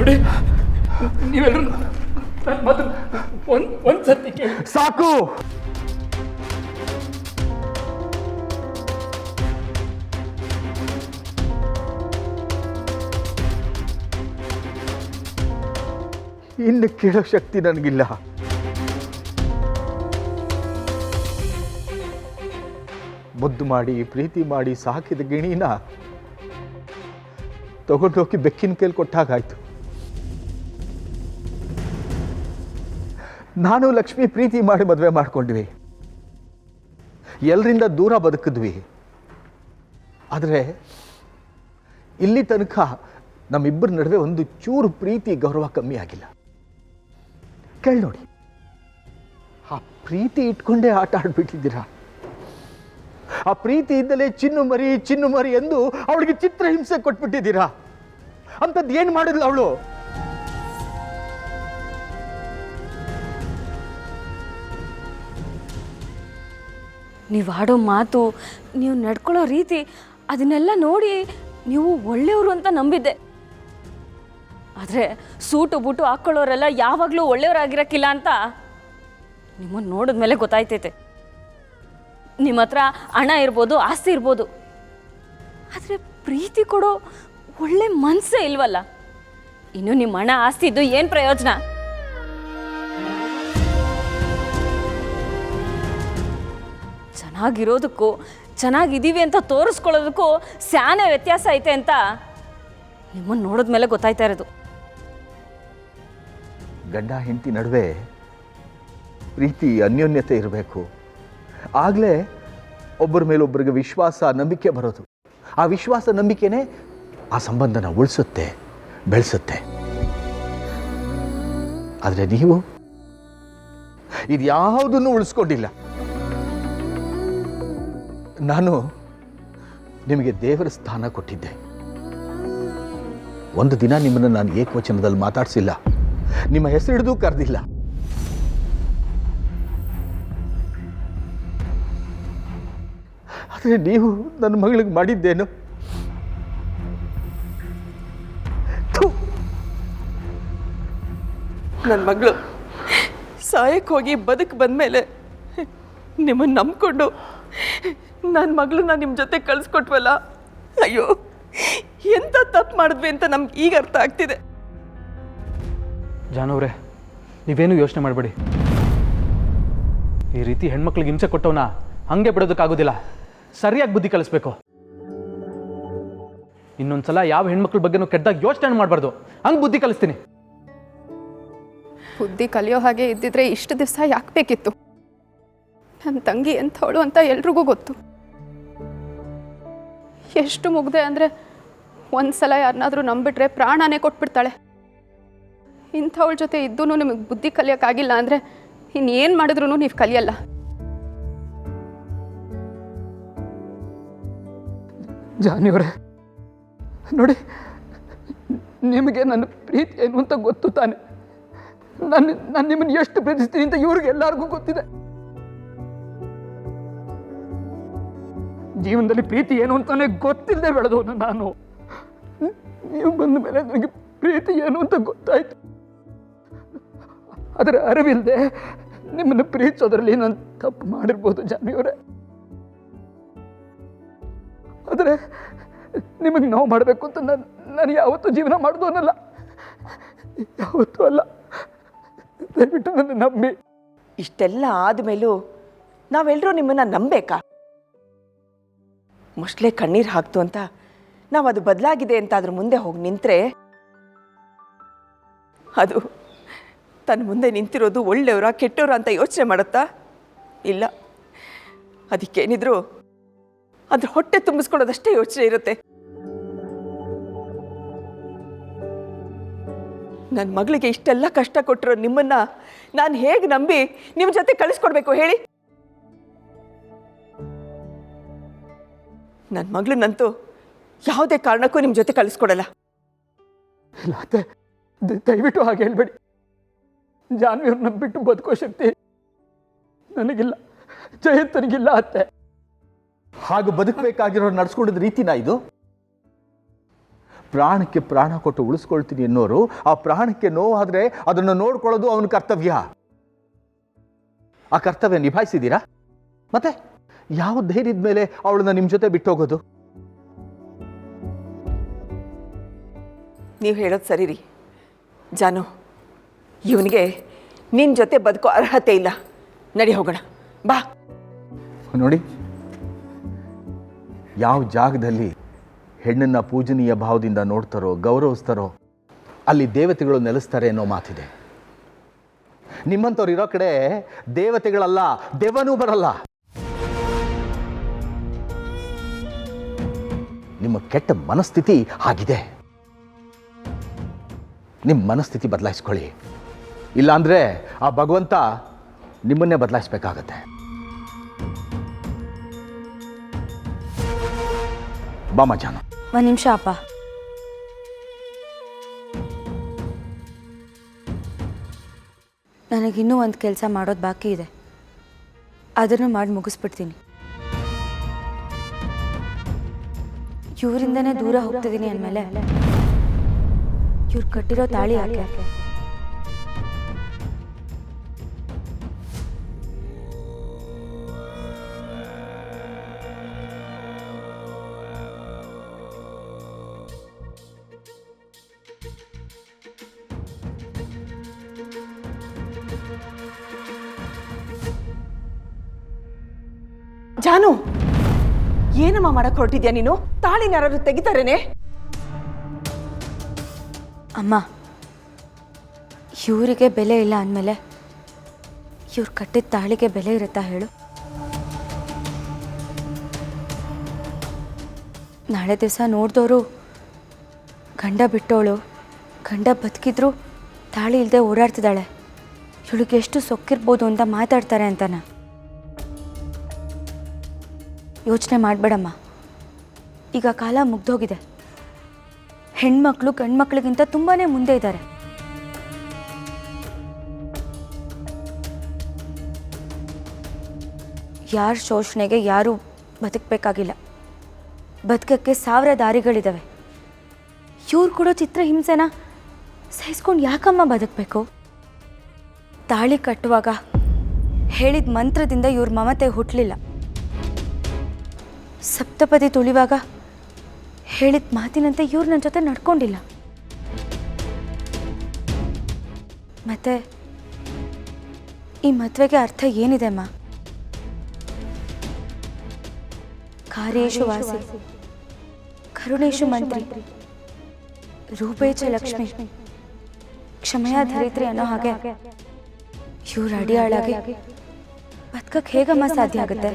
ನೋಡಿ, ನೀವೆಲ್ಲರೂ ಮಾತು ಒಂದು ಸರ್ತಿ ಕೇಳಿ. ಸಾಕು. ಇನ್ನು ಕೇಳೋ ಶಕ್ತಿ ನನಗಿಲ್ಲ. ಮುದ್ದು ಮಾಡಿ ಪ್ರೀತಿ ಮಾಡಿ ಸಾಕಿದ ಗಿಣಿನ ತಗೊಂಡೋಗಿ ಬೆಕ್ಕಿನ ಕೈಲಿ ಕೊಟ್ಟಾಗಾಯ್ತು. ನಾನು ಲಕ್ಷ್ಮಿ ಪ್ರೀತಿ ಮಾಡಿ ಮದುವೆ ಮಾಡ್ಕೊಂಡ್ವಿ, ಎಲ್ಲರಿಂದ ದೂರ ಬದುಕಿದ್ವಿ. ಆದರೆ ಇಲ್ಲಿ ತನಕ ನಮ್ಮಿಬ್ಬರ ನಡುವೆ ಒಂದು ಚೂರು ಪ್ರೀತಿ ಗೌರವ ಕಮ್ಮಿ ಆಗಿಲ್ಲ. ಕೇಳಿ ನೋಡಿ, ಆ ಪ್ರೀತಿ ಇಟ್ಕೊಂಡೇ ಆಟ ಆಡ್ಬಿಟ್ಟಿದ್ದೀರಾ. ಆ ಪ್ರೀತಿ ಇದ್ದಲೇ ಚಿನ್ನು ಮರಿ ಎಂದು ಅವಳಿಗೆ ಚಿತ್ರಹಿಂಸೆ ಕೊಟ್ಬಿಟ್ಟಿದ್ದೀರಾ. ಅಂಥದ್ದು ಏನು ಮಾಡಿದ್ಲು ಅವಳು? ನೀವು ಆಡೋ ಮಾತು, ನೀವು ನಡ್ಕೊಳ್ಳೋ ರೀತಿ, ಅದನ್ನೆಲ್ಲ ನೋಡಿ ನೀವು ಒಳ್ಳೆಯವರು ಅಂತ ನಂಬಿದ್ದೆ. ಆದರೆ ಸೂಟು ಬೂಟು ಹಾಕ್ಕೊಳ್ಳೋರೆಲ್ಲ ಯಾವಾಗಲೂ ಒಳ್ಳೆಯವರಾಗಿರೋಕ್ಕಿಲ್ಲ ಅಂತ ನಿಮ್ಮನ್ನು ನೋಡಿದ್ಮೇಲೆ ಗೊತ್ತಾಯ್ತೈತೆ. ನಿಮ್ಮ ಹತ್ರ ಹಣ ಇರ್ಬೋದು, ಆಸ್ತಿ ಇರ್ಬೋದು, ಆದರೆ ಪ್ರೀತಿ ಕೊಡೋ ಒಳ್ಳೆ ಮನಸ್ಸೇ ಇಲ್ವಲ್ಲ. ಇನ್ನು ನಿಮ್ಮ ಹಣ ಆಸ್ತಿ ಇದ್ದು ಏನು ಪ್ರಯೋಜನ? ಚೆನ್ನಾಗಿರೋದಕ್ಕೂ ಚೆನ್ನಾಗಿದ್ದೀವಿ ಅಂತ ತೋರಿಸ್ಕೊಳ್ಳೋದಕ್ಕೂ ಸ್ಯಾನೆ ವ್ಯತ್ಯಾಸ ಐತೆ ಅಂತ ನಿಮ್ಮನ್ನು ನೋಡಿದ್ಮೇಲೆ ಗೊತ್ತಾಯ್ತಾ ಇರೋದು. ಗಂಡ ಹೆಂಡತಿ ನಡುವೆ ಪ್ರೀತಿ ಅನ್ಯೋನ್ಯತೆ ಇರಬೇಕು. ಆಗಲೇ ಒಬ್ಬರ ಮೇಲೊಬ್ಬರಿಗೆ ವಿಶ್ವಾಸ ನಂಬಿಕೆ ಬರೋದು. ಆ ವಿಶ್ವಾಸ ನಂಬಿಕೆನೇ ಆ ಸಂಬಂಧನ ಉಳಿಸುತ್ತೆ, ಬೆಳೆಸುತ್ತೆ. ಆದರೆ ನೀವು ಇದ್ಯಾವುದನ್ನು ಉಳಿಸ್ಕೊಂಡಿಲ್ಲ. ನಾನು ನಿಮಗೆ ದೇವರ ಸ್ಥಾನ ಕೊಟ್ಟಿದ್ದೆ. ಒಂದು ದಿನ ನಿಮ್ಮನ್ನು ನಾನು ಏಕವಚನದಲ್ಲಿ ಮಾತಾಡಿಸಿಲ್ಲ, ನಿಮ್ಮ ಹೆಸರು ಹಿಡಿದು ಕರೆದಿಲ್ಲ. ಆದರೆ ನೀವು ನನ್ನ ಮಗಳಿಗೆ ಮಾಡಿದ್ದೇನು? ನನ್ನ ಮಗಳು ಸಾಯಕ್ಕೆ ಹೋಗಿ ಬದುಕು ಬಂದಮೇಲೆ ನಿಮ್ಮನ್ನು ನಂಬ್ಕೊಂಡು ನನ್ನ ಮಗಳನ್ನ ನಿಮ್ಮ ಜೊತೆ ಕಳಿಸ್ಕೊಟ್ವಲ್ಲ, ಅಯ್ಯೋ ಎಂಥ ತಪ್ಪು ಮಾಡಿದ್ವಿ ಅಂತ ನಮ್ಗೆ ಈಗ ಅರ್ಥ ಆಗ್ತಿದೆ. ಜಾನವ್ರೆ, ನೀವೇನು ಯೋಚನೆ ಮಾಡಬೇಡಿ. ಈ ರೀತಿ ಹೆಣ್ಮಕ್ಳಿಗೆ ಹಿಂಸೆ ಕೊಟ್ಟವನ್ನ ಹಂಗೆ ಬಿಡೋದಕ್ಕಾಗೋದಿಲ್ಲ. ಸರಿಯಾಗಿ ಬುದ್ಧಿ ಕಲಿಸ್ಬೇಕು. ಇನ್ನೊಂದ್ಸಲ ಯಾವ ಹೆಣ್ಮಕ್ಳ ಬಗ್ಗೆನೂ ಕೆಟ್ಟದಾಗ ಯೋಚನೆ ಮಾಡಬಾರ್ದು. ಹಂಗೆ ಬುದ್ಧಿ ಕಲಿಸ್ತೀನಿ. ಬುದ್ಧಿ ಕಲಿಯೋ ಹಾಗೆ ಇದ್ದಿದ್ರೆ ಇಷ್ಟು ದಿವಸ ಯಾಕೆ ಬೇಕಿತ್ತು? ನನ್ನ ತಂಗಿ ಎಂಥವಳು ಅಂತ ಎಲ್ರಿಗೂ ಗೊತ್ತು. ಎಷ್ಟು ಮುಗ್ದೆ ಅಂದರೆ ಒಂದ್ಸಲ ಯಾರನ್ನಾದ್ರೂ ನಂಬಿಟ್ರೆ ಪ್ರಾಣನೇ ಕೊಟ್ಬಿಡ್ತಾಳೆ. ಇಂಥವಳ ಜೊತೆ ಇದ್ದೂ ನಿಮಗೆ ಬುದ್ಧಿ ಕಲಿಯೋಕ್ಕಾಗಿಲ್ಲ ಅಂದರೆ ಇನ್ನೇನು ಮಾಡಿದ್ರೂ ನೀವು ಕಲಿಯಲ್ಲ. ಜಾನಿಯವರೇ ನೋಡಿ, ನಿಮಗೆ ನನ್ನ ಪ್ರೀತಿ ಏನು ಅಂತ ಗೊತ್ತು ತಾನೆ. ನಾನು ನಿಮ್ಮನ್ನು ಎಷ್ಟು ಪ್ರೀತಿಸ್ತೀನಿ ಅಂತ ಇವ್ರಿಗೆಲ್ಲರಿಗೂ ಗೊತ್ತಿದೆ. ಜೀವನದಲ್ಲಿ ಪ್ರೀತಿ ಏನು ಅಂತಾನೆ ಗೊತ್ತಿಲ್ಲದೆ ಬೆಳೆದವನು ನಾನು. ನೀವು ಬಂದ ಮೇಲೆ ನನಗೆ ಪ್ರೀತಿ ಏನು ಅಂತ ಗೊತ್ತಾಯ್ತು. ಅದರ ಅರಿವಿಲ್ಲದೆ ನಿಮ್ಮನ್ನು ಪ್ರೀತಿಸೋದ್ರಲ್ಲಿ ನಾನು ತಪ್ಪು ಮಾಡಿರ್ಬೋದು ಜಾನಿಯವರೇ. ಆದರೆ ನಿಮಗೆ ನೋವು ಮಾಡಬೇಕು ಅಂತ ನಾನು ಯಾವತ್ತೂ ಜೀವನ ಮಾಡಿದವನಲ್ಲ, ಯಾವತ್ತೂ ಅಲ್ಲ. ದಯವಿಟ್ಟು ನನ್ನ ನಂಬಿ. ಇಷ್ಟೆಲ್ಲ ಆದಮೇಲೂ ನಾವೆಲ್ಲರೂ ನಿಮ್ಮನ್ನು ನಂಬೇಕಾ? ಮೊಸಳೆ ಕಣ್ಣೀರು ಹಾಕ್ತು ಅಂತ ನಾವು ಅದು ಬದಲಾಗಿದೆ ಅಂತ ಅದ್ರ ಮುಂದೆ ಹೋಗಿ ನಿಂತರೆ ಅದು ತನ್ನ ಮುಂದೆ ನಿಂತಿರೋದು ಒಳ್ಳೆಯವರ ಕೆಟ್ಟವರ ಅಂತ ಯೋಚನೆ ಮಾಡುತ್ತಾ? ಇಲ್ಲ, ಅದಕ್ಕೇನಿದ್ರು ಅದ್ರ ಹೊಟ್ಟೆ ತುಂಬಿಸ್ಕೊಳ್ಳೋದಷ್ಟೇ ಯೋಚನೆ ಇರುತ್ತೆ. ನನ್ನ ಮಗಳಿಗೆ ಇಷ್ಟೆಲ್ಲ ಕಷ್ಟ ಕೊಟ್ಟಿರೋ ನಿಮ್ಮನ್ನ ನಾನು ಹೇಗೆ ನಂಬಿ ನಿಮ್ಮ ಜೊತೆ ಕಳಿಸ್ಕೊಡ್ಬೇಕು ಹೇಳಿ? ನನ್ನ ಮಗಳನ್ನಂತೂ ಯಾವುದೇ ಕಾರಣಕ್ಕೂ ನಿಮ್ಮ ಜೊತೆ ಕಳಿಸ್ಕೊಡಲ್ಲ. ಇಲ್ಲ ಅತ್ತೆ, ದಯವಿಟ್ಟು ಹಾಗೆ ಹೇಳ್ಬೇಡಿ. ಜಾನ್ವಿಯವ್ರನ್ನ ಬಿಟ್ಟು ಬದುಕೋ ಶಕ್ತಿ ನನಗಿಲ್ಲ, ಜಯಂತನಿಗಿಲ್ಲ ಅತ್ತೆ. ಹಾಗೆ ಬದುಕಬೇಕಾಗಿರೋ ನಡ್ಸ್ಕೊಂಡಿದ್ದ ರೀತಿನ ಇದು? ಪ್ರಾಣಕ್ಕೆ ಪ್ರಾಣ ಕೊಟ್ಟು ಉಳಿಸ್ಕೊಳ್ತೀನಿ ಅನ್ನೋರು ಆ ಪ್ರಾಣಕ್ಕೆ ನೋವಾದರೆ ಅದನ್ನು ನೋಡ್ಕೊಳ್ಳೋದು ಅವನ ಕರ್ತವ್ಯ. ಆ ಕರ್ತವ್ಯ ನಿಭಾಯಿಸಿದ್ದೀರಾ? ಮತ್ತೆ ಯಾವ ಧೈರ್ಯದ ಮೇಲೆ ಅವಳನ್ನ ನಿಮ್ಮ ಜೊತೆ ಬಿಟ್ಟೋಗೋದು? ನೀವು ಹೇಳೋದು ಸರಿ ರೀ ಜಾನು. ಇವನಿಗೆ ನಿನ್ನ ಜೊತೆ ಬದುಕೋ ಅರ್ಹತೆ ಇಲ್ಲ. ನಡಿ ಹೋಗೋಣ ಬಾ. ನೋಡಿ, ಯಾವ ಜಾಗದಲ್ಲಿ ಹೆಣ್ಣನ್ನ ಪೂಜನೀಯ ಭಾವದಿಂದ ನೋಡ್ತಾರೋ ಗೌರವಿಸ್ತಾರೋ ಅಲ್ಲಿ ದೇವತೆಗಳು ನೆಲೆಸ್ತಾರೆ ಅನ್ನೋ ಮಾತಿದೆ. ನಿಮ್ಮಂಥವ್ರು ಇರೋ ಕಡೆ ದೇವತೆಗಳಲ್ಲ, ದೆವ್ವನೂ ಬರಲ್ಲ. ನಿಮ್ಮ ಕೆಟ್ಟ ಮನಸ್ಥಿತಿ ಆಗಿದೆ. ನಿಮ್ಮ ಮನಸ್ಥಿತಿ ಬದಲಾಯಿಸ್ಕೊಳ್ಳಿ, ಇಲ್ಲಾಂದ್ರೆ ಆ ಭಗವಂತ ನಿಮ್ಮನ್ನೇ ಬದಲಾಯಿಸ್ಬೇಕಾಗತ್ತೆ. ಬಾಮ ಜಾನು. ಒಂದು ನಿಮಿಷ ಅಪ್ಪ. ನನಗಿನ್ನೂ ಒಂದು ಕೆಲಸ ಮಾಡೋದು ಬಾಕಿ ಇದೆ, ಅದನ್ನು ಮಾಡಿ ಮುಗಿಸ್ಬಿಡ್ತೀನಿ. ಇವರಿಂದನೇ ದೂರ ಹೋಗ್ತಿದ್ದೀನಿ ಅಂದಮೇಲೆ ಇವ್ರು ಕಟ್ಟಿರೋ ತಾಳಿ ಯಾಕೆ? ಜಾನು, ಏನಮ್ಮ ಮಾಡಕ್ ಹೊರಟಿದ್ಯಾ ನೀನು? ತಾಳಿನ ಯಾರಾದ್ರೂ ತೆಗಿತಾರೇನೆ? ಅಮ್ಮ, ಇವರಿಗೆ ಬೆಲೆ ಇಲ್ಲ ಅಂದಮೇಲೆ ಇವ್ರು ಕಟ್ಟಿದ ತಾಳಿಗೆ ಬೆಲೆ ಇರುತ್ತಾ ಹೇಳು? ನಾಳೆ ದಿವಸ ನೋಡಿದವರು ಗಂಡ ಬಿಟ್ಟೋಳು, ಗಂಡ ಬದುಕಿದ್ರು ತಾಳಿ ಇಲ್ಲದೆ ಓಡಾಡ್ತಿದ್ದಾಳೆ, ಇವಳಿಗೆ ಎಷ್ಟು ಸೊಕ್ಕಿರ್ಬೋದು ಅಂತ ಮಾತಾಡ್ತಾರೆ ಅಂತನ. ಯೋಚನೆ ಮಾಡಬೇಡಮ್ಮ, ಈಗ ಕಾಲ ಮುಗ್ದೋಗಿದೆ. ಹೆಣ್ಮಕ್ಳು ಗಂಡ್ಮಕ್ಳಿಗಿಂತ ತುಂಬಾ ಮುಂದೆ ಇದ್ದಾರೆ. ಯಾರ ಶೋಷಣೆಗೆ ಯಾರೂ ಬದುಕಬೇಕಾಗಿಲ್ಲ. ಬದುಕಕ್ಕೆ 1000 ದಾರಿಗಳಿದ್ದಾವೆ. ಇವ್ರು ಕೊಡೋ ಚಿತ್ರಹಿಂಸೆನ ಸಹಿಸ್ಕೊಂಡು ಯಾಕಮ್ಮ ಬದುಕಬೇಕು? ತಾಳಿ ಕಟ್ಟುವಾಗ ಹೇಳಿದ ಮಂತ್ರದಿಂದ ಇವ್ರ ಮಮತೆ ಹುಟ್ಟಲಿಲ್ಲ. ಸಪ್ತಪದಿ ತುಳಿವಾಗ ಹೇಳಿದ ಮಾತಿನಂತೆ ಇವ್ರು ನನ್ನ ಜೊತೆ ನಡ್ಕೊಂಡಿಲ್ಲ. ಮತ್ತೆ ಈ ಮದುವೆಗೆ ಅರ್ಥ ಏನಿದೆ ಅಮ್ಮ? ಕಾರ್ಯೇಶು ವಾಸಿ, ಕರುಣೇಶು ಮಂತ್ರಿ, ರೂಪೇಚ ಲಕ್ಷ್ಮಿ, ಕ್ಷಮೆಯ ಧರಿತ್ರಿ ಅನ್ನೋ ಹಾಗೆ ಇವ್ರ ಅಡಿಯಾಳಾಗಿ ಬದುಕಕ್ಕೆ ಹೇಗಮ್ಮ ಸಾಧ್ಯ ಆಗುತ್ತೆ?